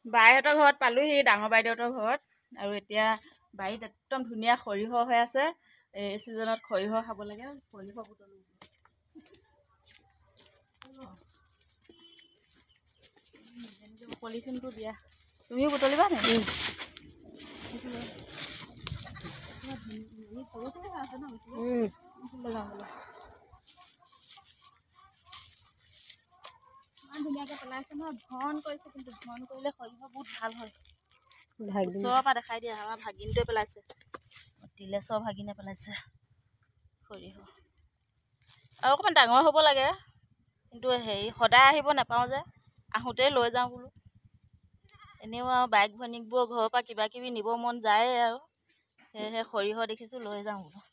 বাইহঁতৰ ঘৰত পালোহি, ডাঙৰ বাইদেউহঁতৰ ঘৰত। আৰু এতিয়া বাৰীত একদম ধুনীয়া সৰিয়হ হৈ আছে। এই ছিজনত সৰিয়হ খাব লাগে। সৰিয়হ বুটলো। পলিথিনটো দিয়া, তুমিও বুটলিবা নেকি? আছে ন? ইমান ধুনীয়াকৈ পেলাইছে নহয়, ঘন কৰিছে, কিন্তু ঘন কৰিলে সৰিয়হ বহুত ভাল হয়। ওচৰৰ পৰা দেখাই দিয়া, আমাৰ ভাগিনটোৱে পেলাইছে, তিলেশ্বৰ ভাগিনে পেলাইছে সৰিয়হ। আৰু অকণমান ডাঙৰ হ'ব লাগে, কিন্তু হেৰি সদায় আহিব নাপাওঁ যে, আহোঁতেই লৈ যাওঁ বোলো। এনেও আৰু বাইক ভনীকবোৰৰ ঘৰৰ পৰা কিবা কিবি নিব মন যায়েই আৰু, সেয়েহে সৰিয়হ দেখিছোঁ লৈ যাওঁ বোলো।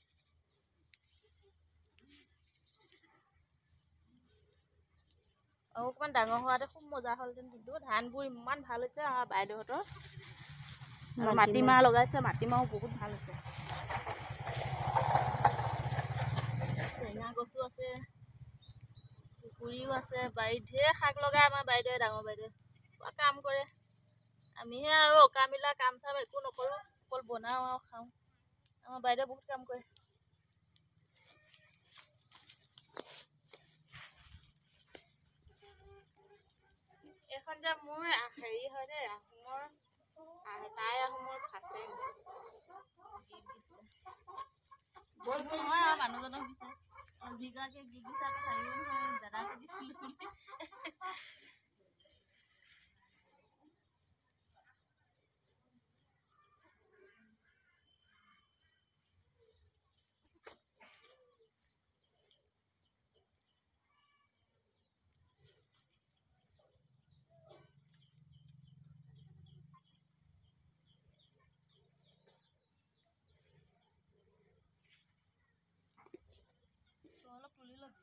আৰু অকণমান ডাঙৰ হোৱাতে খুব মজা হ'লহেঁতেন, কিন্তু ধানবোৰ ইমান ভাল হৈছে আমাৰ বাইদেউহঁতৰ। আৰু মাটিমাহ লগাইছে, মাটিমাহো বহুত ভাল হৈছে। টেঙা গছো আছে, পুখুৰীও আছে, বাৰীত ঢেৰ শাক লগাই আমাৰ বাইদেৱে, ডাঙৰ বাইদেৱে পুৰা কাম কৰে। আমিহে আৰু অকামিলা কাম চাম একো নকৰোঁ, অকল বনাওঁ আৰু খাওঁ। আমাৰ বাইদেৱে বহুত কাম কৰে। এইখন যে মোৰ হেৰি হয় দেই, আহোমৰ তাই আহোমৰ ফাঁচে নহয় আৰু মানুহজনক দিছে। যিগৰাকীয়ে গীত দিছে আকৌ ভাবিব নহয় দাদাকে দিছিলোঁ বুলি। অলপ তুলি ল'বি।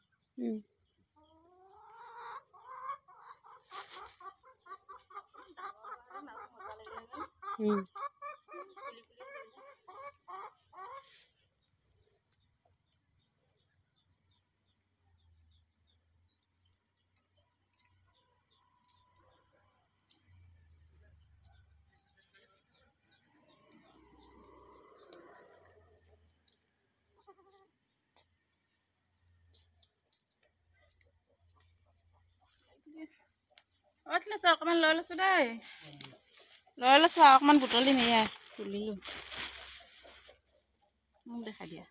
লৈছোঁ অকণমান লৈ লৈছোঁ দেই, লৈ লৈছোঁ আৰু অকণমান বুটলিম, এয়া তুলিলোঁ। মোক দেখাই দিয়া,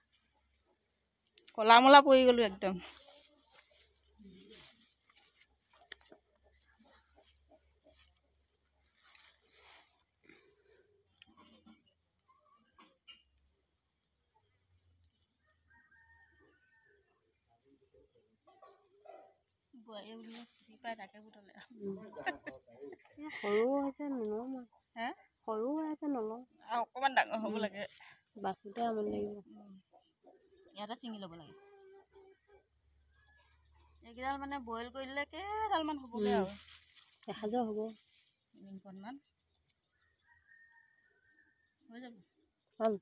ক'লা মলা পৰি গ'লোঁ একদম। বোৱাৰীয়ে বোলে যি পায় তাকে বুটলে। সৰু হৈছে নলওঁ মই। হে সৰু হৈ আছে নলওঁ, আৰু অকণমান ডাঙৰ হ'ব লাগে। বাচোঁতে আমনি লাগিব। ইয়াতে ছিঙি ল'ব লাগে। এইকেইডাল মানে বইল কৰি দিলে কেইডালমান হ'বগৈ আৰু এসাঁজৰ হ'ব। ইমানমান হৈ যাব। হ'ল।